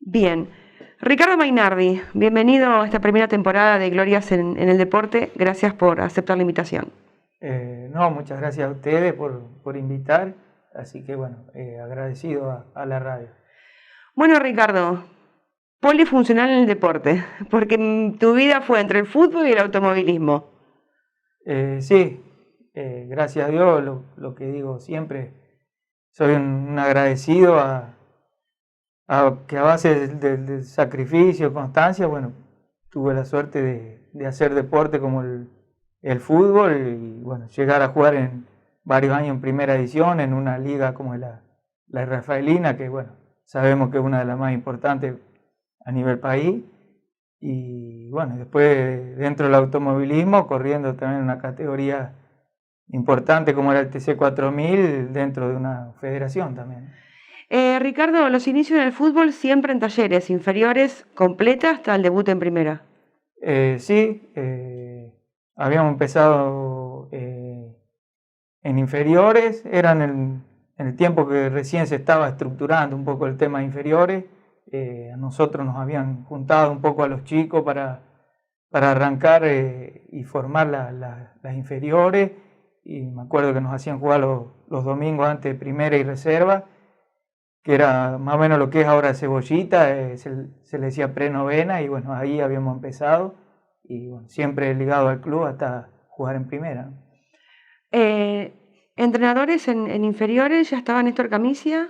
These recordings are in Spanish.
Bien, Ricardo Mainardi, bienvenido a esta primera temporada de Glorias en el Deporte. Gracias por aceptar la invitación. No, muchas gracias a ustedes por invitar, así que bueno, agradecido a la radio. Bueno, Ricardo, polifuncional en el deporte, porque tu vida fue entre el fútbol y el automovilismo. Sí, gracias a Dios, lo que digo siempre, soy un agradecido que a base del sacrificio, constancia, bueno, tuve la suerte de hacer deporte como el fútbol y bueno, llegar a jugar en varios años en primera edición, en una liga como la Rafaelina, que bueno, sabemos que es una de las más importantes a nivel país. Y bueno, después dentro del automovilismo, corriendo también en una categoría importante como era el TC4000 dentro de una federación también. Ricardo, los inicios en el fútbol siempre en talleres inferiores, completa hasta el debut en primera. Sí, habíamos empezado en inferiores, eran en el tiempo que recién se estaba estructurando un poco el tema de inferiores. A nosotros nos habían juntado un poco a los chicos para arrancar y formar las inferiores, y me acuerdo que nos hacían jugar los domingos antes de primera y reserva, que era más o menos lo que es ahora Cebollita, se le decía prenovena, y bueno, ahí habíamos empezado, y bueno, siempre ligado al club hasta jugar en primera. ¿Entrenadores en inferiores ya estaba Néstor Camicia?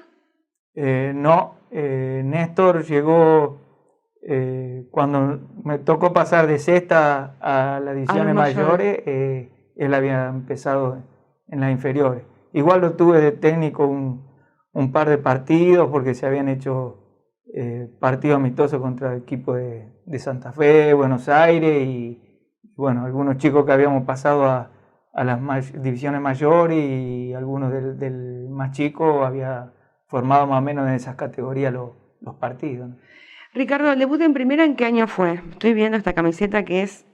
No, Néstor llegó cuando me tocó pasar de sexta a las divisiones mayores, él había empezado en las inferiores. Igual lo tuve de técnico un par de partidos porque se habían hecho partidos amistosos contra el equipo de Santa Fe, Buenos Aires, y bueno, algunos chicos que habíamos pasado a las divisiones mayores, y algunos del más chico había formado más o menos en esas categorías los partidos. Ricardo, ¿el debut en primera en qué año fue? Estoy viendo esta camiseta que es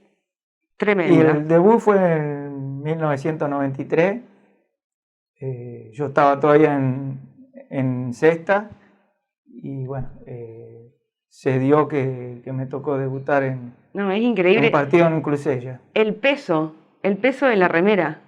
tremenda. Y el debut fue en 1993. Yo estaba todavía en sexta, y bueno, se dio que me tocó debutar en un partido en Clusella. El peso de la remera.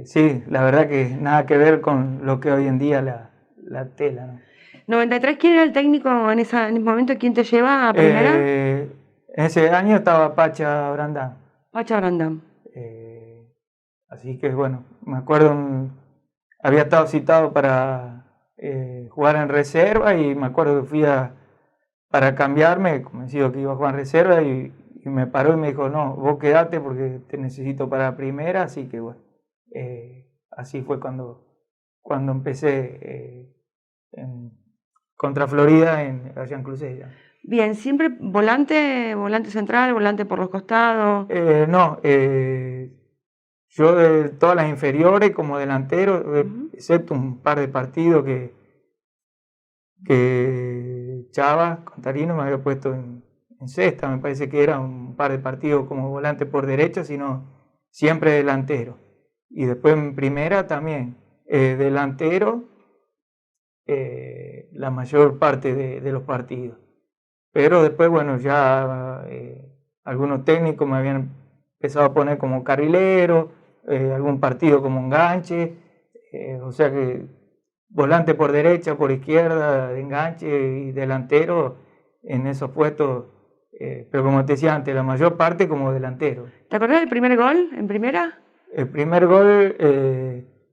Sí, la verdad que nada que ver con lo que hoy en día la tela, ¿no? 93, ¿quién era el técnico en ese momento? ¿Quién te lleva a primera? En ese año estaba Pacha Brandán. Pacha Brandán. Así que bueno, me acuerdo, había estado citado para jugar en reserva, y me acuerdo que fui para cambiarme, convencido que iba a jugar en reserva, y me paró y me dijo, no, vos quedate porque te necesito para primera. Así que bueno, así fue cuando empecé contra Florida allá en Clusella. Bien, ¿siempre volante central, volante por los costados? No, yo de todas las inferiores como delantero, excepto un par de partidos que Chava Contarino me había puesto en sexta, me parece que era un par de partidos como volante por derecha, sino siempre delantero. Y después en primera también, delantero la mayor parte de los partidos. Pero después, bueno, ya algunos técnicos me habían empezado a poner como carrilero, algún partido como enganche, o sea que volante por derecha, por izquierda, de enganche, y delantero en esos puestos, pero como te decía antes, la mayor parte como delantero. ¿Te acordás del primer gol en primera? El primer gol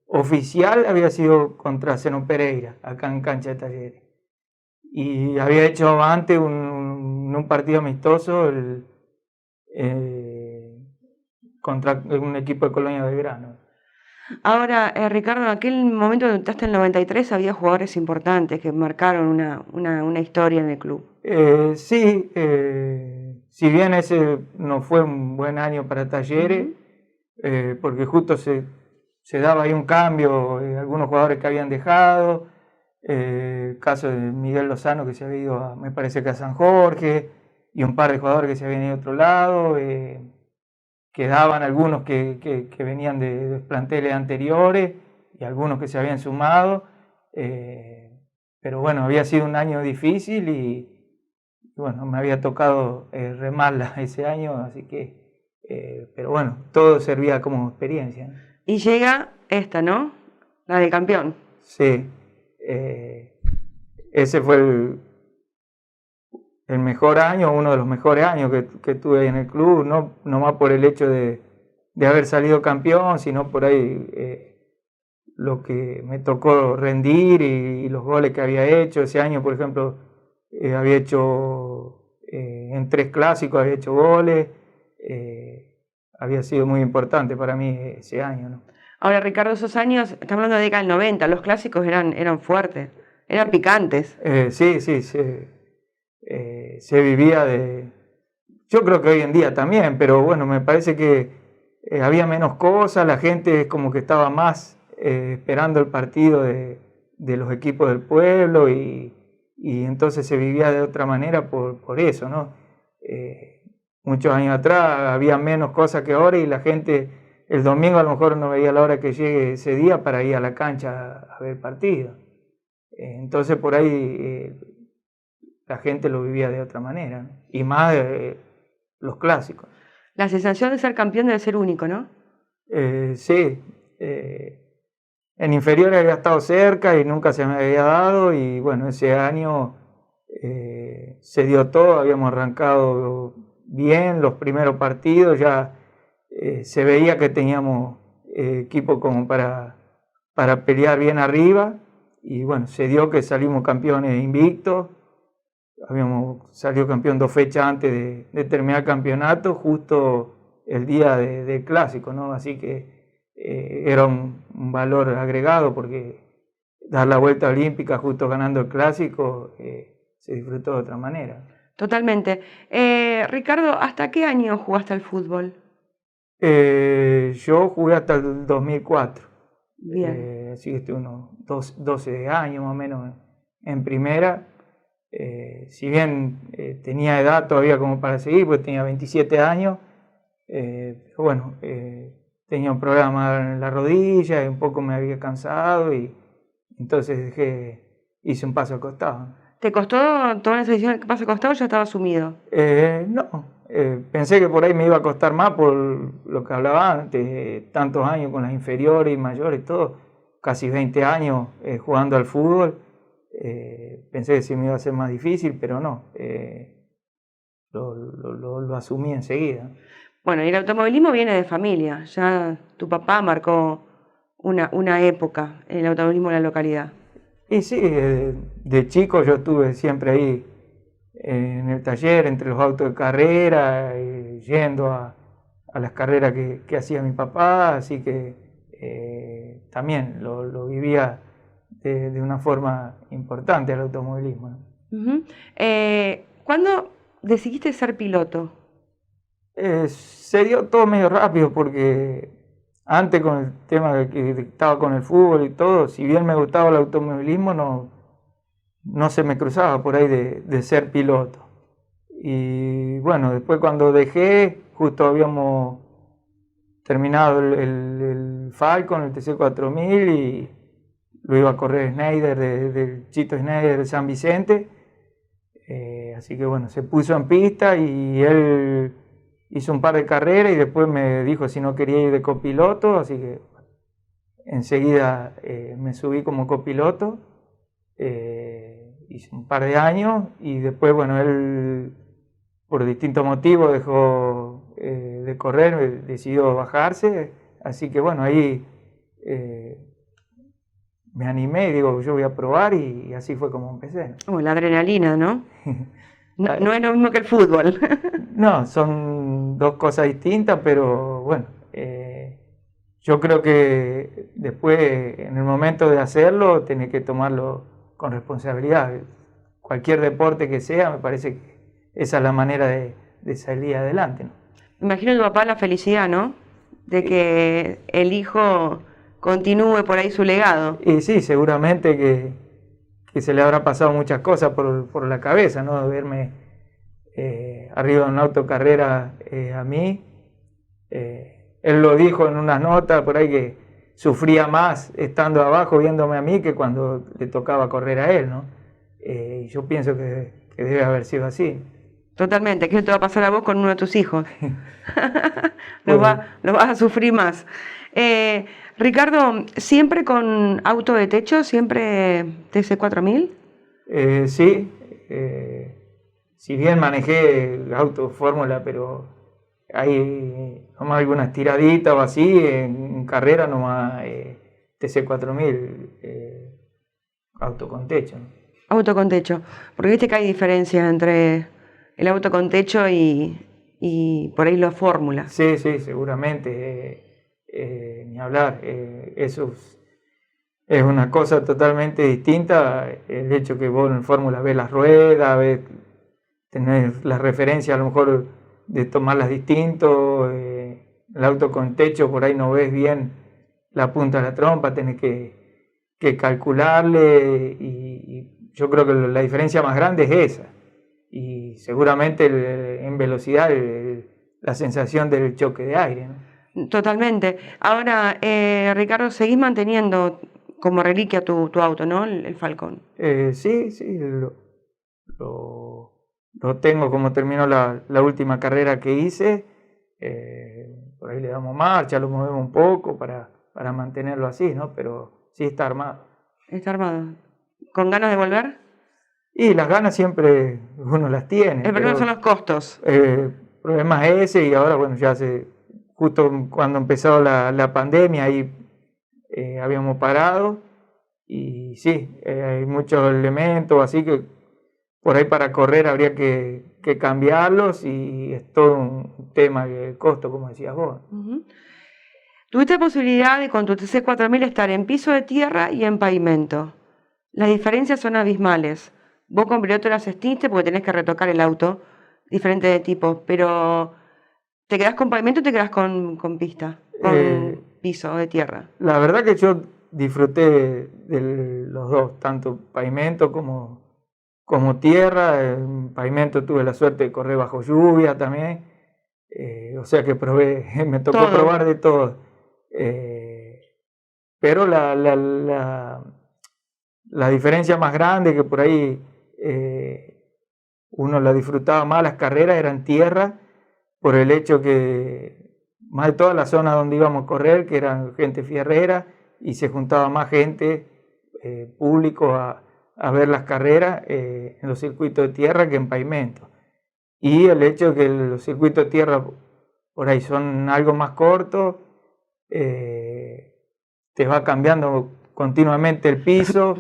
oficial había sido contra Zenón Pereira, acá en cancha de Talleres. Y había hecho antes un partido amistoso contra un equipo de Colonia Belgrano. Ahora, Ricardo, en aquel momento que entraste en el 93 había jugadores importantes que marcaron una historia en el club. Sí, si bien ese no fue un buen año para Talleres, porque justo se daba ahí un cambio, algunos jugadores que habían dejado, el caso de Miguel Lozano, que se había ido me parece que a San Jorge, y un par de jugadores que se habían ido a otro lado, quedaban algunos que venían de planteles anteriores, y algunos que se habían sumado, Pero bueno, había sido un año difícil y bueno, me había tocado remarla ese año, así que, pero bueno, todo servía como experiencia, ¿no? Y llega esta, ¿no? La de campeón. Sí, ese fue el mejor año, uno de los mejores años que tuve en el club, no más por el hecho de haber salido campeón, sino por ahí lo que me tocó rendir y los goles que había hecho. Ese año, por ejemplo, había hecho en 3 clásicos, había hecho goles, había sido muy importante para mí ese año, ¿no? Ahora, Ricardo, esos años, estamos hablando de la década del 90, los clásicos eran fuertes, eran picantes. Sí, se vivía yo creo que hoy en día también, pero bueno, me parece que había menos cosas, la gente como que estaba más esperando el partido de los equipos del pueblo y entonces se vivía de otra manera por eso, ¿no? Muchos años atrás había menos cosas que ahora y la gente el domingo a lo mejor no veía la hora que llegue ese día para ir a la cancha a ver el partido. Entonces por ahí la gente lo vivía de otra manera, ¿no? Y más los clásicos. La sensación de ser campeón debe ser único, ¿no? Sí, en inferiores había estado cerca y nunca se me había dado y bueno, ese año se dio todo, habíamos arrancado bien los primeros partidos, ya se veía que teníamos equipo como para pelear bien arriba y bueno, se dio que salimos campeones invictos, habíamos salido campeón 2 fechas antes de terminar el campeonato, justo el día del clásico, ¿no? Así que era un valor agregado porque dar la vuelta olímpica justo ganando el clásico se disfrutó de otra manera. Totalmente. Ricardo, ¿hasta qué año jugaste al fútbol? Yo jugué hasta el 2004. Bien. Así que estuve unos 12 años más o menos en primera. Si bien tenía edad todavía como para seguir, pues tenía 27 años, pero bueno, tenía un problema en la rodilla, y un poco me había cansado y entonces hice un paso al costado. ¿Te costó tomar esa decisión de paso al costado o ya estaba sumido? No, pensé que por ahí me iba a costar más por lo que hablaba antes, tantos años con las inferiores y mayores, todo, casi 20 años jugando al fútbol. Pensé que sí me iba a ser más difícil, pero no, lo asumí enseguida. Bueno, y el automovilismo viene de familia, ya tu papá marcó una época en el automovilismo en la localidad. Y sí, de chico yo estuve siempre ahí en el taller, entre los autos de carrera, yendo a las carreras que hacía mi papá, así que también lo vivía de una forma importante al automovilismo, ¿no? Uh-huh. ¿Cuándo decidiste ser piloto? Se dio todo medio rápido porque antes con el tema de que estaba con el fútbol y todo, si bien me gustaba el automovilismo, no se me cruzaba por ahí de ser piloto. Y bueno, después cuando dejé, justo habíamos terminado el Falcon, el TC4000 y lo iba a correr Schneider, del Chito Schneider de San Vicente. Así que bueno, se puso en pista y él hizo un par de carreras y después me dijo si no quería ir de copiloto, así que enseguida me subí como copiloto, hice un par de años y después bueno, él por distintos motivos dejó de correr, decidió bajarse, así que bueno, ahí me animé y digo, yo voy a probar y así fue como empecé. La adrenalina, ¿no? No es lo mismo que el fútbol. No, son dos cosas distintas, pero bueno, yo creo que después, en el momento de hacerlo, tenés que tomarlo con responsabilidad. Cualquier deporte que sea, me parece que esa es la manera de salir adelante, ¿no? Imagino a tu papá la felicidad, ¿no? De que el hijo continúe por ahí su legado. Y sí, seguramente que se le habrá pasado muchas cosas por la cabeza, ¿no? Verme arriba de una autocarrera a mí. Él lo dijo en unas notas por ahí que sufría más estando abajo viéndome a mí que cuando le tocaba correr a él, ¿no? Y yo pienso que debe haber sido así. Totalmente. ¿Qué te va a pasar a vos con uno de tus hijos? Lo Pues, vas a sufrir más. Ricardo, ¿siempre con auto de techo? ¿Siempre TC4000? sí, si bien manejé el auto fórmula, pero hay nomás algunas tiraditas o así, en carrera nomás TC4000, auto con techo, ¿no? Auto con techo. Porque viste que hay diferencias entre el auto con techo y por ahí la fórmula. Sí, sí, seguramente, ni hablar, eso es una cosa totalmente distinta, el hecho que vos en fórmula ves las ruedas, tenés la referencia a lo mejor de tomarlas distinto, el auto con techo por ahí no ves bien la punta de la trompa, tenés que calcularle y yo creo que la diferencia más grande es esa. Y seguramente en velocidad la sensación del choque de aire, ¿no? Totalmente. Ahora, Ricardo, seguís manteniendo como reliquia tu auto, ¿no? El Falcon. Sí, sí, lo tengo como terminó la última carrera que hice. Por ahí le damos marcha, lo movemos un poco para mantenerlo así, ¿no? Pero sí está armado. Está armado. ¿Con ganas de volver? Y las ganas siempre uno las tiene, El problema pero son los costos. el problema es ese y ahora, bueno, ya hace, justo cuando empezó la pandemia, ahí habíamos parado y sí, hay muchos elementos, así que por ahí para correr habría que cambiarlos y es todo un tema el costo, como decías vos. Uh-huh. Tuviste posibilidad de con tu TC4000 estar en piso de tierra y en pavimento. Las diferencias son abismales. Vos con piloto las asististe porque tenés que retocar el auto, diferente de tipo, pero ¿te quedás con pavimento o te quedás con pista, con piso de tierra? La verdad que yo disfruté de los dos, tanto pavimento como tierra. En pavimento tuve la suerte de correr bajo lluvia también, o sea que probé, me tocó Todo. probar de todo. Pero la diferencia más grande que por ahí uno la disfrutaba más, las carreras eran tierra, por el hecho que más de toda la zona donde íbamos a correr, que eran gente fierrera, y se juntaba más gente, público, a ver las carreras en los circuitos de tierra que en pavimento. Y el hecho de que los circuitos de tierra por ahí son algo más cortos, te va cambiando continuamente el piso,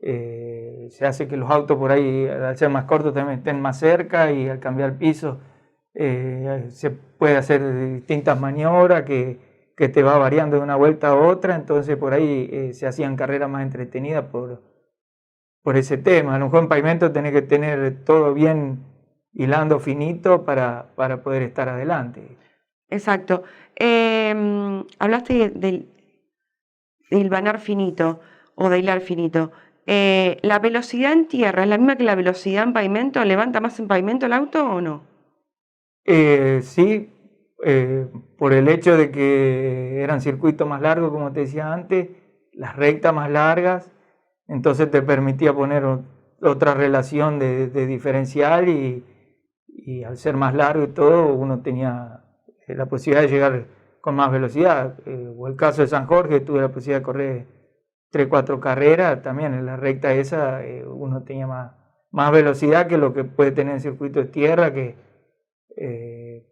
se hace que los autos por ahí, al ser más cortos, también estén más cerca y al cambiar el piso se puede hacer distintas maniobras que te va variando de una vuelta a otra, entonces por ahí se hacían carreras más entretenidas por ese tema. A lo mejor en pavimento tenés que tener todo bien hilando finito para poder estar adelante. Exacto. Hablaste de hilvanar finito o de hilar finito. ¿La velocidad en tierra es la misma que la velocidad en pavimento? ¿Levanta más en pavimento el auto o no? Sí, por el hecho de que eran circuitos más largos, como te decía antes, las rectas más largas, entonces te permitía poner otra relación de diferencial y al ser más largo y todo, uno tenía la posibilidad de llegar con más velocidad. O el caso de San Jorge, tuve la posibilidad de correr 3, 4 carreras, también en la recta esa uno tenía más velocidad que lo que puede tener en circuito de tierra, que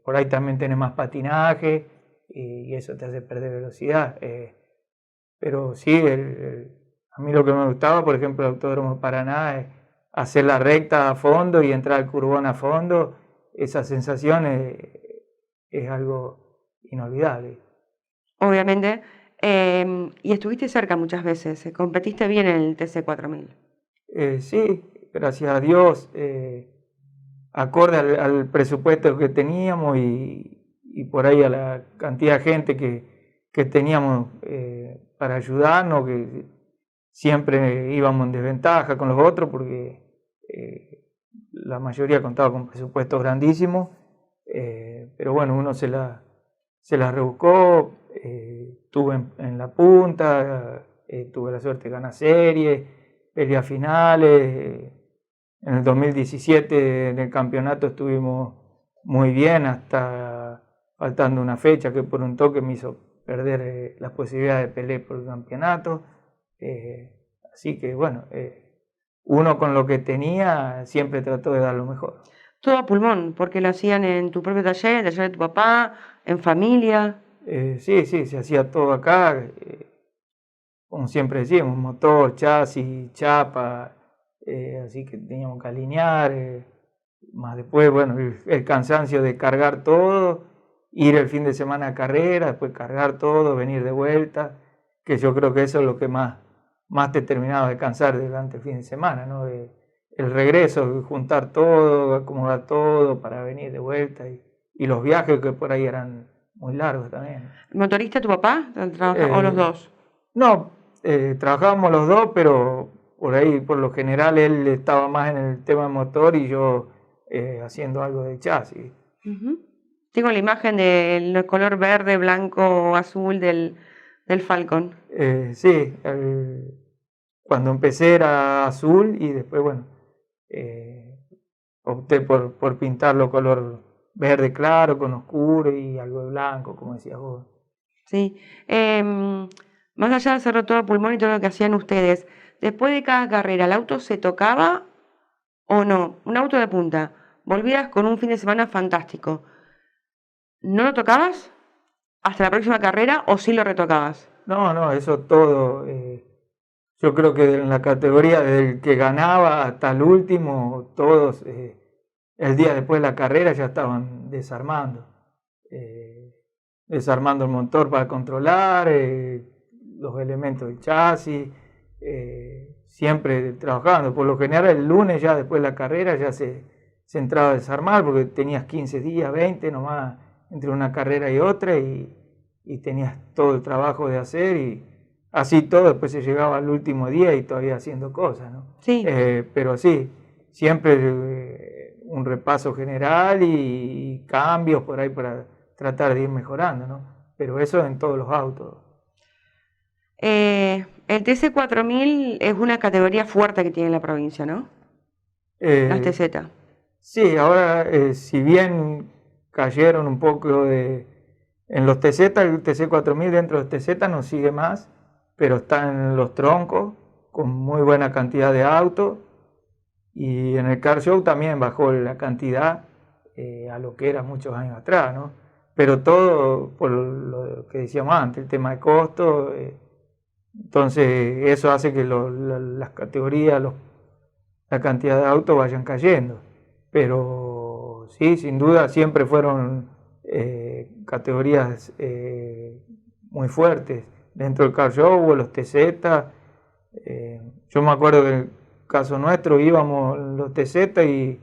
por ahí también tenés más patinaje y eso te hace perder velocidad. Pero sí, a mí lo que me gustaba, por ejemplo, el Autódromo Paraná, es hacer la recta a fondo y entrar al curbón a fondo. Esa sensación es algo inolvidable. Obviamente. Y estuviste cerca muchas veces. Competiste bien en el TC4000. Sí, gracias a Dios, acorde al presupuesto que teníamos y por ahí a la cantidad de gente que teníamos para ayudarnos, que siempre íbamos en desventaja con los otros porque la mayoría contaba con presupuestos grandísimos, pero bueno, uno se la rebuscó. estuve en la punta, tuve la suerte de ganar series, peleas finales. En el 2017 en el campeonato estuvimos muy bien, hasta faltando una fecha que por un toque me hizo perder las posibilidades de pelear por el campeonato. Así que bueno, uno con lo que tenía siempre trató de dar lo mejor. Todo a pulmón, porque lo hacían en tu propio taller, en el taller de tu papá, en familia. Sí, se hacía todo acá, como siempre decíamos, motor, chasis, chapa, así que teníamos que alinear, más después, bueno, el cansancio de cargar todo, ir el fin de semana a carrera, después cargar todo, venir de vuelta, que yo creo que eso es lo que más te terminaba de cansar durante el fin de semana, ¿no? El regreso, juntar todo, acomodar todo para venir de vuelta y los viajes que por ahí eran muy largos también. ¿El motorista tu papá? ¿O los dos? No, trabajábamos los dos, pero por ahí por lo general él estaba más en el tema motor y yo haciendo algo de chasis. Tengo la imagen del color verde, blanco, azul del Falcon. Sí, cuando empecé era azul y después, bueno, opté por pintarlo color verde claro, con oscuro y algo de blanco, como decías vos. Sí. Más allá de hacerlo todo a pulmón y todo lo que hacían ustedes, después de cada carrera, ¿el auto se tocaba o no? Un auto de punta. Volvías con un fin de semana fantástico. ¿No lo tocabas hasta la próxima carrera o sí lo retocabas? No, eso todo. Yo creo que en la categoría del que ganaba hasta el último, todos el día después de la carrera ya estaban desarmando. Desarmando el motor para controlar, los elementos del chasis, siempre trabajando. Por lo general el lunes ya después de la carrera ya se entraba a desarmar porque tenías 15 días, 20 nomás entre una carrera y otra y tenías todo el trabajo de hacer y así todo, después se llegaba al último día y todavía haciendo cosas, ¿no? Sí. Pero sí, siempre un repaso general y cambios por ahí para tratar de ir mejorando, ¿no? Pero eso en todos los autos. El TC4000 es una categoría fuerte que tiene la provincia, ¿no? Las TZ. Sí, ahora si bien cayeron un poco en los TZ, el TC4000 dentro de los TZ no sigue más, pero está en los troncos con muy buena cantidad de autos y en el Car Show también bajó la cantidad a lo que era muchos años atrás, ¿no? Pero todo por lo que decíamos antes, el tema de costo, entonces eso hace que las categorías, la cantidad de autos vayan cayendo, pero sí, sin duda siempre fueron categorías muy fuertes dentro del Car Show o los TZ. Yo me acuerdo que en el caso nuestro íbamos los TZ y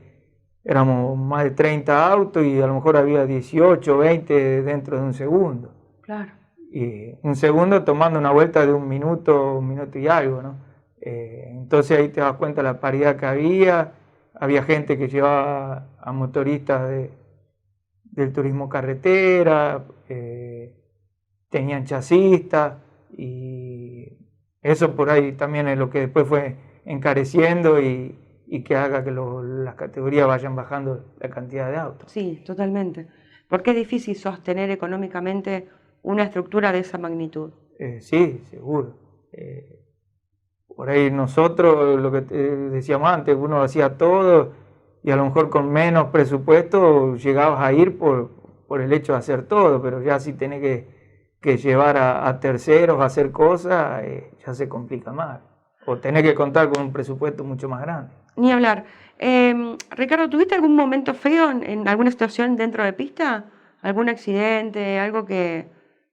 éramos más de 30 autos y a lo mejor había 18, 20 dentro de un segundo. Claro. Y un segundo tomando una vuelta de un minuto y algo, ¿no? Entonces ahí te das cuenta de la paridad que había gente que llevaba a motoristas del turismo carretera, tenían chasistas y eso por ahí también es lo que después fue encareciendo y que haga que las categorías vayan bajando la cantidad de autos. Sí, totalmente. Porque es difícil sostener económicamente una estructura de esa magnitud. Sí, seguro. Por ahí nosotros, lo que decíamos antes, uno hacía todo y a lo mejor con menos presupuesto llegabas a ir por el hecho de hacer todo, pero ya si tenés que llevar a terceros a hacer cosas, ya se complica más. O tenés que contar con un presupuesto mucho más grande. Ni hablar. Ricardo, ¿tuviste algún momento feo en alguna situación dentro de pista? ¿Algún accidente? ¿Algo que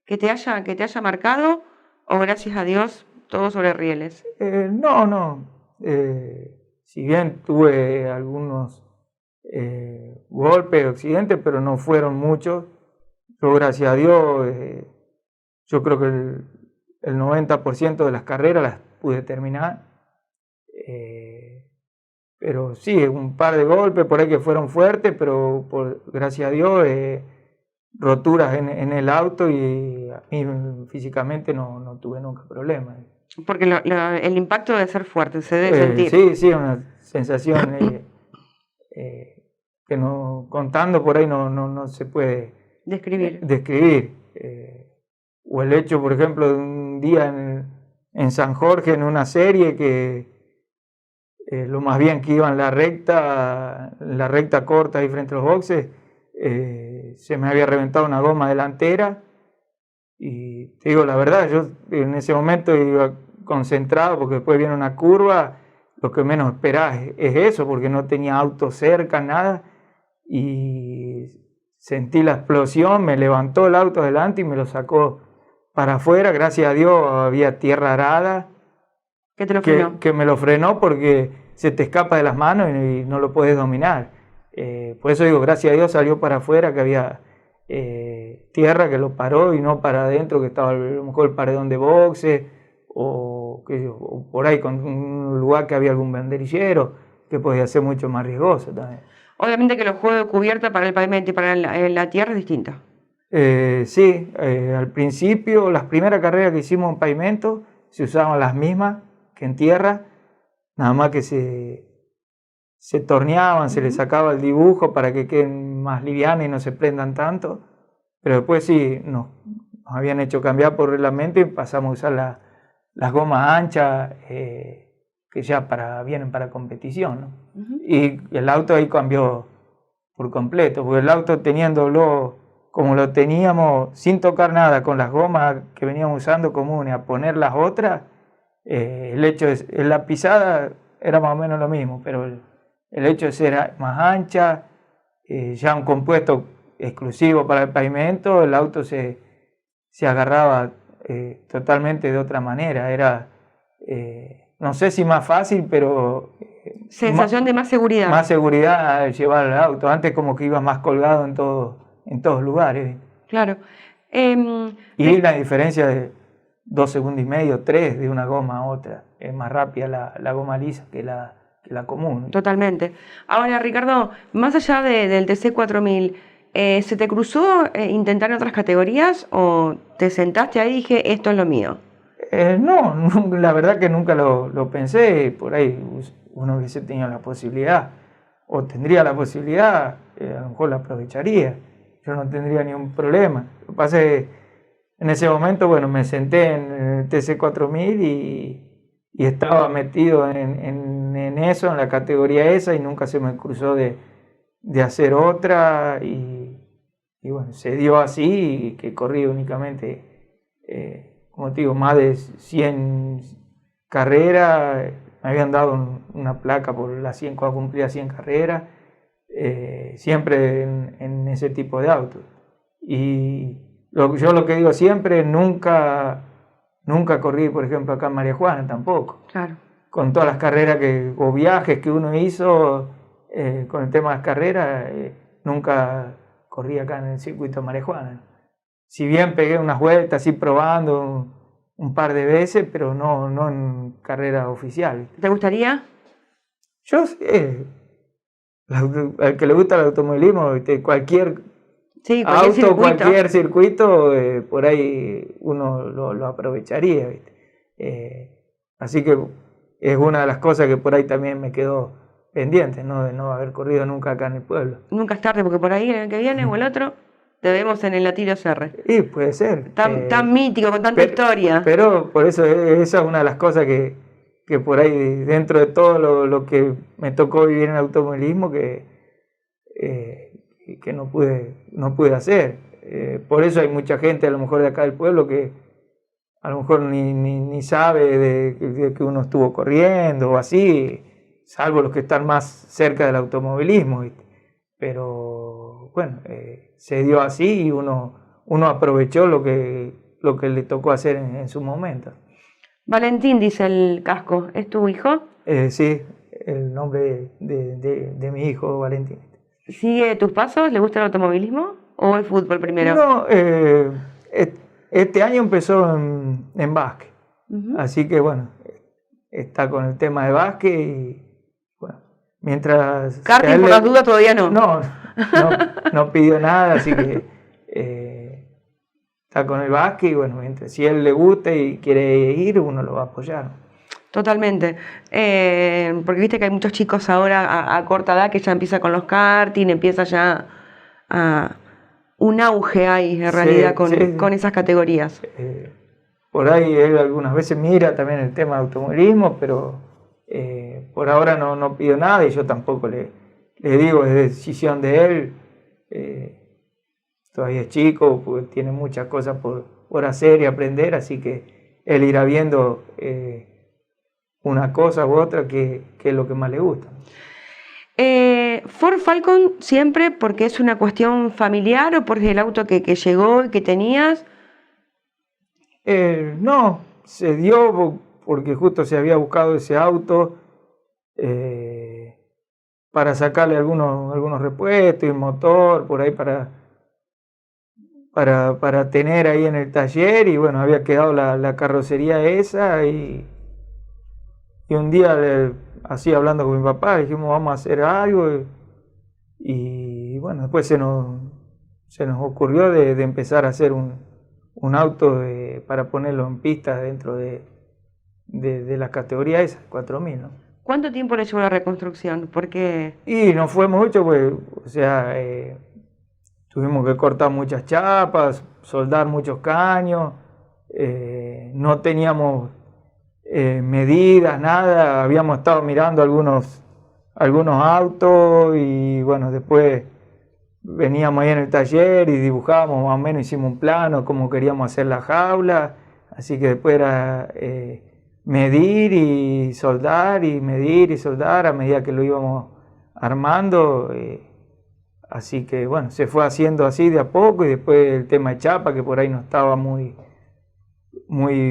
te haya marcado? ¿O gracias a Dios todo sobre rieles? No. Si bien tuve algunos golpes, accidentes, pero no fueron muchos. Yo, gracias a Dios, yo creo que el 90% de las carreras las pude terminar. Pero sí, un par de golpes por ahí que fueron fuertes, pero gracias a Dios roturas en el auto y a mí físicamente no tuve nunca problemas. Porque el impacto debe ser fuerte, se debe sentir. Sí, una sensación que no, contando por ahí no se puede describir. O el hecho, por ejemplo, de un día en San Jorge, en una serie, que lo más bien que iba en la recta corta ahí frente a los boxes, se me había reventado una goma delantera. Y te digo la verdad, yo en ese momento iba concentrado porque después viene una curva, lo que menos esperás es eso, porque no tenía auto cerca, nada, y sentí la explosión, me levantó el auto adelante y me lo sacó para afuera. Gracias a Dios había tierra arada que me lo frenó, porque se te escapa de las manos y no lo puedes dominar. Por eso digo, gracias a Dios salió para afuera, que había tierra que lo paró y no para adentro, que estaba a lo mejor el paredón de boxe o por ahí con un lugar que había algún banderillero, que podía ser mucho más riesgoso también. Obviamente que los juegos de cubierta para el pavimento y para la tierra es distinto. Sí, al principio, las primeras carreras que hicimos en pavimento se usaban las mismas que en tierra, nada más que se torneaban, se les sacaba el dibujo para que queden más livianas y no se prendan tanto, pero después sí nos habían hecho cambiar por reglamento y pasamos a usar las gomas anchas, que ya vienen para competición, ¿no? Y el auto ahí cambió por completo, porque el auto teniéndolo como lo teníamos, sin tocar nada, con las gomas que veníamos usando comunes, a poner las otras, el hecho de la pisada era más o menos lo mismo, pero el hecho de ser más ancha, ya un compuesto exclusivo para el pavimento, el auto se agarraba totalmente de otra manera. Era, no sé si más fácil, pero... sensación de más seguridad. Más seguridad al llevar el auto. Antes como que iba más colgado en todos lugares. Claro. Y la diferencia de 2 segundos y medio, 3 de una goma a otra. Es más rápida la goma lisa que la común. Totalmente. Ahora, Ricardo, más allá del TC4000, ¿se te cruzó intentar en otras categorías o te sentaste ahí y dije, esto es lo mío? No, la verdad que nunca lo pensé. Por ahí uno hubiese tenido la posibilidad o tendría la posibilidad, a lo mejor la aprovecharía. Yo no tendría ningún problema. Lo que pasa es que en ese momento, bueno, me senté en el TC4000 y estaba metido en eso, en la categoría esa, y nunca se me cruzó de hacer otra, y bueno, se dio así, que corrí únicamente, como te digo, más de 100 carreras. Me habían dado una placa por las 100, cuando cumplía 100 carreras, siempre en ese tipo de autos. Y yo lo que digo siempre, nunca corrí, por ejemplo, acá en María Juana, tampoco. Claro. Con todas las carreras o viajes que uno hizo, con el tema de las carreras, nunca corrí acá en el circuito de María Juana. Si bien pegué unas vueltas así probando un par de veces, pero no en carrera oficial. ¿Te gustaría? Yo, al que le gusta el automovilismo, cualquier auto, cualquier circuito, por ahí uno lo aprovecharía, ¿viste? Así que es una de las cosas que por ahí también me quedó pendiente, ¿no? De no haber corrido nunca acá en el pueblo. Nunca es tarde, porque por ahí en el que viene o el otro te vemos en el Latillo Serre. Sí, puede ser. Tan mítico, con tanta historia. Pero por eso esa es una de las cosas que por ahí, dentro de todo lo que me tocó vivir en el automovilismo, que no pude hacer. Por eso hay mucha gente, a lo mejor de acá del pueblo, que a lo mejor ni sabe de que uno estuvo corriendo o así, salvo los que están más cerca del automovilismo, ¿viste? Pero bueno, se dio así y uno aprovechó lo que le tocó hacer en su momento. Valentín, dice el casco, ¿es tu hijo? Sí, el nombre de mi hijo, Valentín. ¿Sigue tus pasos? ¿Le gusta el automovilismo o el fútbol primero? No, este año empezó en básquet, así que bueno, está con el tema de básquet y bueno, mientras... ¿Karting por las dudas todavía no? No pidió nada, así que está con el básquet y bueno, si a él le gusta y quiere ir, uno lo va a apoyar. Totalmente. Porque viste que hay muchos chicos ahora a corta edad que ya empieza con los karting, empieza ya a un auge ahí en realidad con esas categorías. Por ahí él algunas veces mira también el tema de automovilismo, pero por ahora no pido nada y yo tampoco le digo, es decisión de él. Todavía es chico, pues tiene muchas cosas por hacer y aprender, así que él irá viendo una cosa u otra que es lo que más le gusta. Ford Falcon siempre porque es una cuestión familiar o porque es el auto que llegó y que tenías. No, se dio porque justo se había buscado ese auto para sacarle algunos repuestos y motor por ahí para tener ahí en el taller y bueno, había quedado la carrocería esa y un día así hablando con mi papá dijimos vamos a hacer algo y bueno, después se nos ocurrió de empezar a hacer un auto para ponerlo en pista dentro de la categoría esa, 4000, ¿no? ¿Cuánto tiempo le llevó la reconstrucción? Porque... Y no fue mucho, pues, o sea, tuvimos que cortar muchas chapas, soldar muchos caños, no teníamos medidas, nada, habíamos estado mirando algunos autos y bueno, después veníamos ahí en el taller y dibujábamos más o menos, hicimos un plano, cómo queríamos hacer la jaula, así que después era medir y soldar y medir y soldar a medida que lo íbamos armando, así que bueno, se fue haciendo así de a poco y después el tema de chapa que por ahí no estaba muy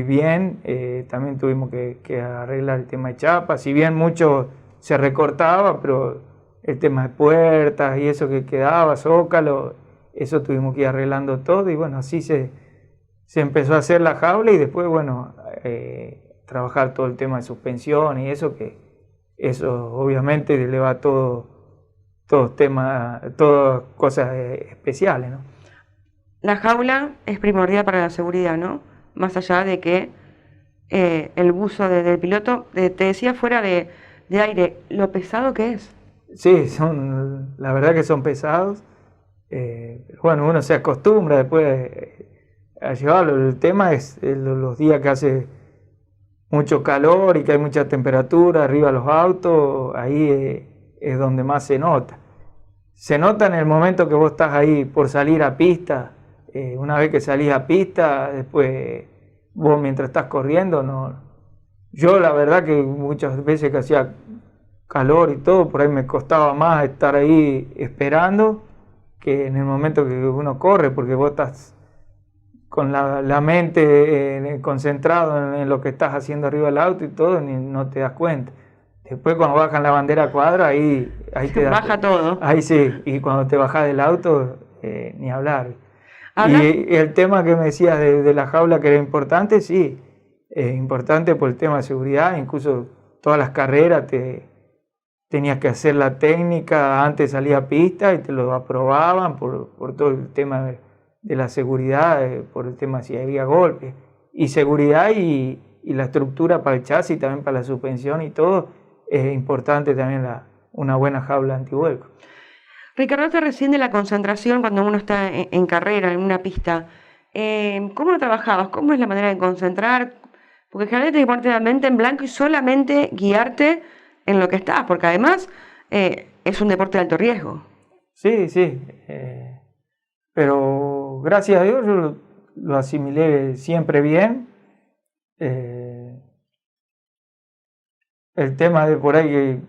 bien, también tuvimos que arreglar el tema de chapa, si bien mucho se recortaba, pero el tema de puertas y eso que quedaba, zócalo, eso tuvimos que ir arreglando todo y bueno, así se empezó a hacer la jaula y después bueno, trabajar todo el tema de suspensión y eso, que eso obviamente le va todos temas, todas cosas especiales, ¿no? La jaula es primordial para la seguridad, ¿no? Más allá de que el buzo del piloto, te decía fuera de aire, lo pesado que es. Sí, la verdad que son pesados. Bueno, uno se acostumbra después a llevarlo. El tema es los días que hace mucho calor y que hay mucha temperatura arriba de los autos, ahí es donde más se nota. Se nota en el momento que vos estás ahí por salir a pista. Una vez que salís a pista, después vos mientras estás corriendo, no. Yo la verdad que muchas veces que hacía calor y todo, por ahí me costaba más estar ahí esperando que en el momento que uno corre, porque vos estás con la mente concentrado en lo que estás haciendo arriba del auto y todo, ni no te das cuenta. Después cuando bajan la bandera cuadra, ahí te das baja todo. Ahí sí, y cuando te bajás del auto, ni hablar. Y el tema que me decías de la jaula que era importante, sí, importante por el tema de seguridad, incluso todas las carreras tenías que hacer la técnica antes de salir a pista y te lo aprobaban por todo el tema de la seguridad, por el tema si había golpes. Y seguridad y la estructura para el chasis, también para la suspensión y todo, es importante también una buena jaula antivuelco. Ricardo, te recién de la concentración cuando uno está en carrera, en una pista. ¿Cómo lo trabajabas? ¿Cómo es la manera de concentrar? Porque generalmente tienes que ponerte la mente en blanco y solamente guiarte en lo que estás, porque además es un deporte de alto riesgo. Sí, pero gracias a Dios yo lo asimilé siempre bien. El tema de por ahí,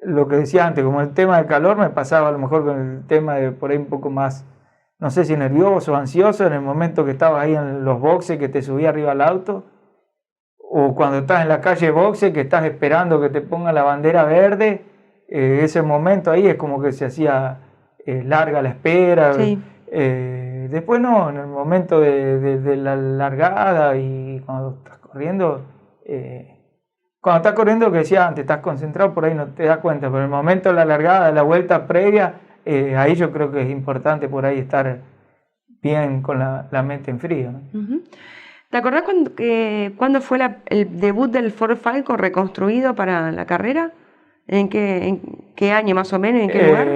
lo que decía antes, como el tema del calor me pasaba a lo mejor con el tema de por ahí un poco más, no sé si nervioso o ansioso en el momento que estabas ahí en los boxes, que te subía arriba al auto, o cuando estás en la calle de boxe, que estás esperando que te ponga la bandera verde, ese momento ahí es como que se hacía larga la espera. Sí. Después no, en el momento de la largada y cuando estás corriendo, lo que decía antes, estás concentrado, por ahí no te das cuenta, pero en el momento de la largada, de la vuelta previa, ahí yo creo que es importante por ahí estar bien con la mente en frío, ¿no? ¿Te acordás cuándo fue el debut del Ford Falcon reconstruido para la carrera? ¿En qué año más o menos? ¿En qué lugar?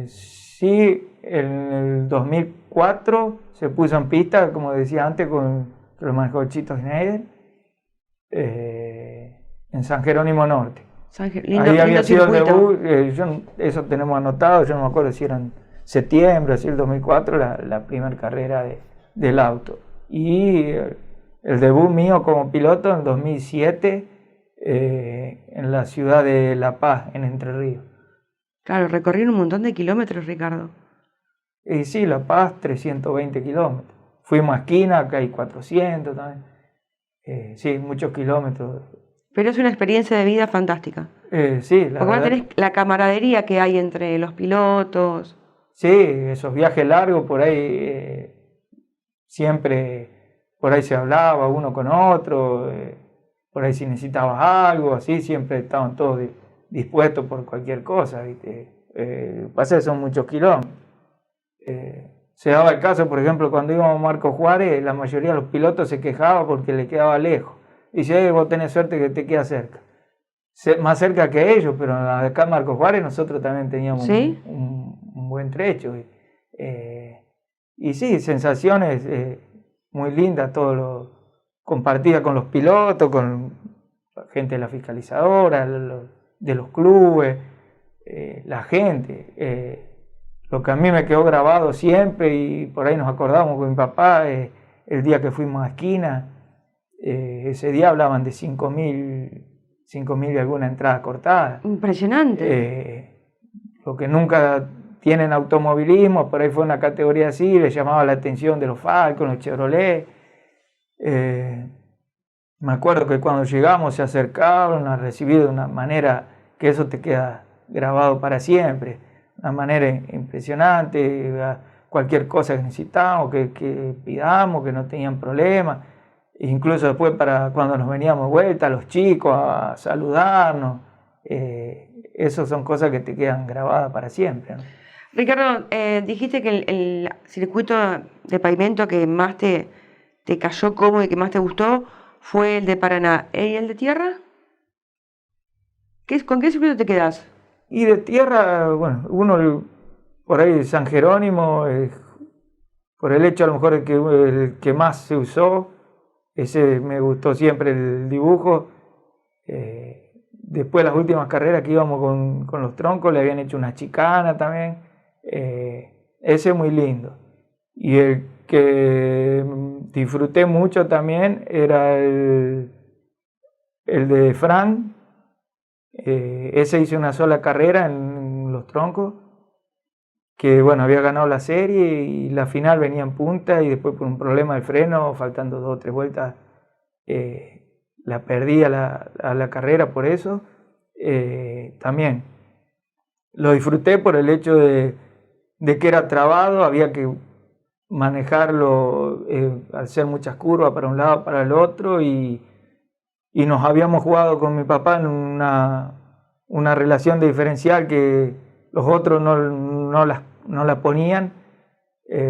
Sí, en el 2004 se puso en pista, como decía antes, con lo manejó Chito Schneider, en San Jerónimo Norte. Ahí había sido el debut, eso tenemos anotado, yo no me acuerdo si era en septiembre, si el 2004, la primera carrera del auto. Y el debut mío como piloto en 2007 en la ciudad de La Paz, en Entre Ríos. Claro, recorrieron un montón de kilómetros, Ricardo. Y sí, La Paz, 320 kilómetros. Fuimos a Esquina, acá hay 400 también. Sí, muchos kilómetros. Pero es una experiencia de vida fantástica. Sí, la verdad. Tenés la camaradería que hay entre los pilotos. Sí, esos viajes largos por ahí, siempre por ahí se hablaba uno con otro, por ahí si necesitabas algo, así, siempre estaban todos dispuestos por cualquier cosa, ¿viste? Pasa que son muchos kilómetros. Se daba el caso, por ejemplo, cuando íbamos a Marco Juárez, la mayoría de los pilotos se quejaban porque le quedaba lejos. Y dice, vos tenés suerte que te queda cerca. Más cerca que ellos, pero acá en Marco Juárez nosotros también teníamos ¿sí? un buen trecho. Y sí, sensaciones muy lindas, compartidas con los pilotos, con la gente de la fiscalizadora, de los clubes, la gente. Lo que a mí me quedó grabado siempre, y por ahí nos acordamos con mi papá, el día que fuimos a Esquina, ese día hablaban de 5.000 y alguna entrada cortada. Impresionante. Lo que nunca tienen automovilismo, por ahí fue una categoría así, les llamaba la atención de los Falcon, los Chevrolet. Me acuerdo que cuando llegamos se acercaron a recibir de una manera que eso te queda grabado para siempre, una manera impresionante, cualquier cosa que necesitábamos, que pidamos, que no tenían problema. Incluso después, para cuando nos veníamos de vuelta, los chicos a saludarnos, esas son cosas que te quedan grabadas para siempre, ¿no? Ricardo, dijiste que el circuito de pavimento que más te cayó cómodo y que más te gustó fue el de Paraná. ¿Y el de tierra? ¿Con qué circuito te quedás? Y de tierra, bueno, uno por ahí San Jerónimo, por el hecho a lo mejor el que más se usó. Ese me gustó siempre el dibujo. Después las últimas carreras que íbamos con los troncos le habían hecho una chicana también. Ese muy lindo. Y el que disfruté mucho también era el de Fran. Ese hice una sola carrera en los troncos, que bueno, había ganado la serie y la final venía en punta, y después por un problema de freno, faltando 2 o 3 vueltas, la perdí a la carrera por eso. También lo disfruté por el hecho de que era trabado, había que manejarlo al ser muchas curvas para un lado, para el otro, y nos habíamos jugado con mi papá en una relación de diferencial que los otros no la ponían,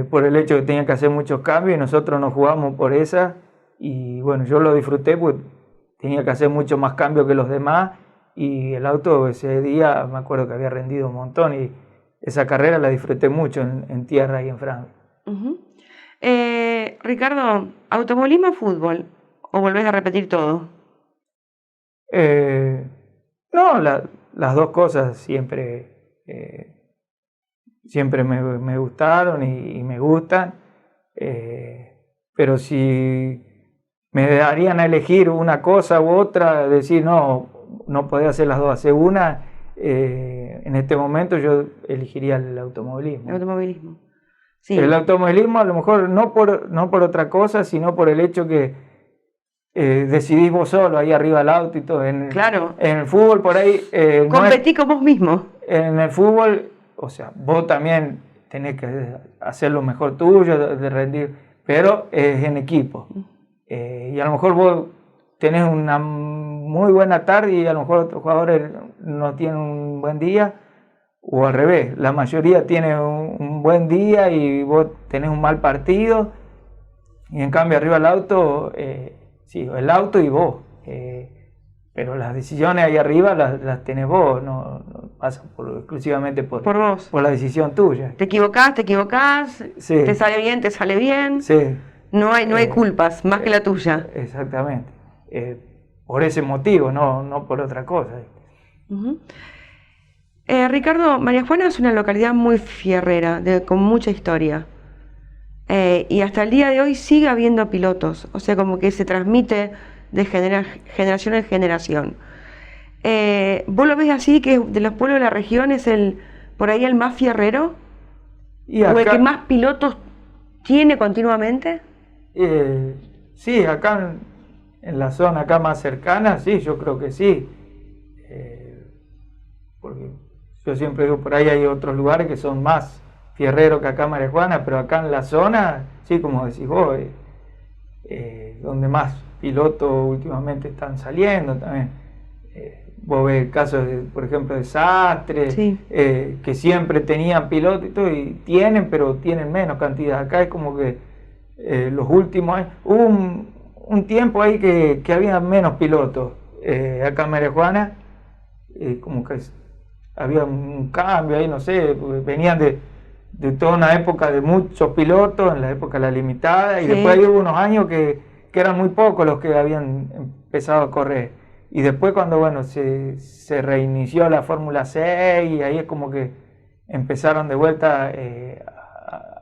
por el hecho de que tenían que hacer muchos cambios, y nosotros nos jugamos por esa. Y bueno, yo lo disfruté porque tenía que hacer mucho más cambios que los demás, y el auto ese día me acuerdo que había rendido un montón, y esa carrera la disfruté mucho en tierra y en Francia. Ricardo, ¿automovilismo o fútbol? ¿O volvés a repetir todo? No, las dos cosas siempre me gustaron y me gustan, pero si me darían a elegir una cosa u otra, decir no podía hacer las dos, hacer una, en este momento yo elegiría el automovilismo. El automovilismo. Sí. El automovilismo a lo mejor no por otra cosa, sino por el hecho que decidís vos solo ahí arriba del auto y todo. Claro. En el fútbol por ahí... competí con vos mismo. En el fútbol, o sea, vos también tenés que hacer lo mejor tuyo, de rendir, pero es en equipo. Y a lo mejor vos tenés una muy buena tarde y a lo mejor otros jugadores no tienen un buen día, o al revés, la mayoría tiene un buen día y vos tenés un mal partido, y en cambio arriba el auto, sí, el auto y vos, pero las decisiones ahí arriba las tenés vos, no pasan exclusivamente por vos. Por la decisión tuya. Te equivocás, sí. Te sale bien, sí. No hay culpas, más que la tuya. Exactamente, por ese motivo, no por otra cosa. Uh-huh. Ricardo, María Juana es una localidad muy fierrera, con mucha historia. Y hasta el día de hoy sigue habiendo pilotos, o sea, como que se transmite de generación en generación. ¿Vos lo ves así, que de los pueblos de la región es por ahí el más fierrero? Y acá, ¿O el que más pilotos tiene continuamente? Sí, acá en la zona acá más cercana, sí, yo creo que sí. Porque yo siempre digo, por ahí hay otros lugares que son más fierreros que acá María Juana, pero acá en la zona, sí, como decís vos, donde más pilotos últimamente están saliendo también. Vos ves casos, por ejemplo, de Sastre, sí. Que siempre tenían pilotos y todo, y pero tienen menos cantidad. Acá es como que los últimos años, hubo un tiempo ahí que había menos pilotos acá en María Juana, como que había un cambio ahí, no sé, venían de toda una época de muchos pilotos, en la época de la limitada, y sí. Después hubo unos años que eran muy pocos los que habían empezado a correr. Y después cuando, bueno, se reinició la Fórmula 6, y ahí es como que empezaron de vuelta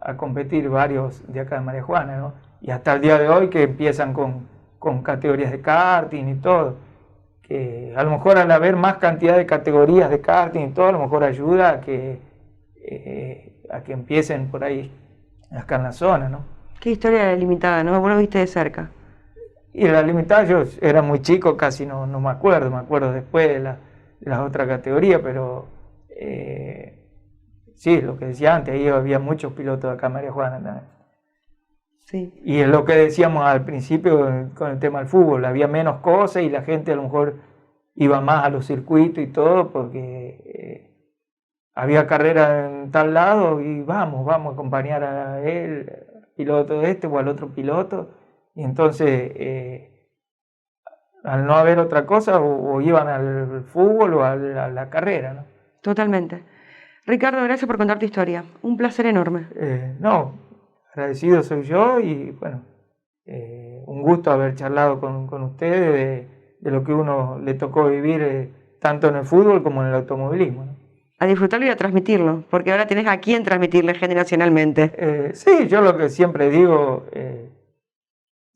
a competir varios de acá de María Juana, ¿no? Y hasta el día de hoy que empiezan con categorías de karting y todo, que a lo mejor al haber más cantidad de categorías de karting y todo, a lo mejor ayuda a que empiecen por ahí acá en la zona, ¿no? Qué historia de limitada, ¿no? Vos lo viste de cerca. Y la limitada, yo era muy chico, casi no me acuerdo después de las otras categorías, pero sí, lo que decía antes, ahí había muchos pilotos acá en María Juana también. Sí. Y es lo que decíamos al principio con el tema del fútbol, había menos cosas y la gente a lo mejor iba más a los circuitos y todo porque había carrera en tal lado y vamos a acompañar a él, piloto o al otro piloto, y entonces al no haber otra cosa o iban al fútbol o a la carrera, ¿no? Totalmente. Ricardo, gracias por contar tu historia, un placer enorme. Agradecido soy yo y bueno, un gusto haber charlado con ustedes de lo que uno le tocó vivir tanto en el fútbol como en el automovilismo, ¿no? A disfrutarlo y a transmitirlo, porque ahora tenés a quién transmitirle generacionalmente. Sí, yo lo que siempre digo,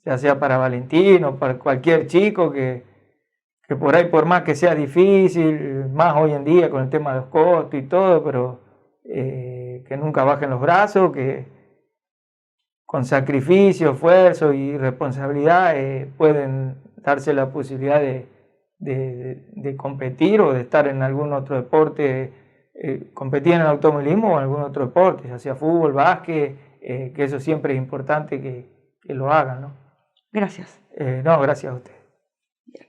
ya sea para Valentín o para cualquier chico que por ahí, por más que sea difícil, más hoy en día con el tema de los costos y todo, pero que nunca bajen los brazos, que con sacrificio, esfuerzo y responsabilidad pueden darse la posibilidad de competir o de estar en algún otro deporte, competir en el automovilismo o en algún otro deporte, ya sea fútbol, básquet, que eso siempre es importante que lo hagan, ¿no? Gracias. Gracias a usted. Bien.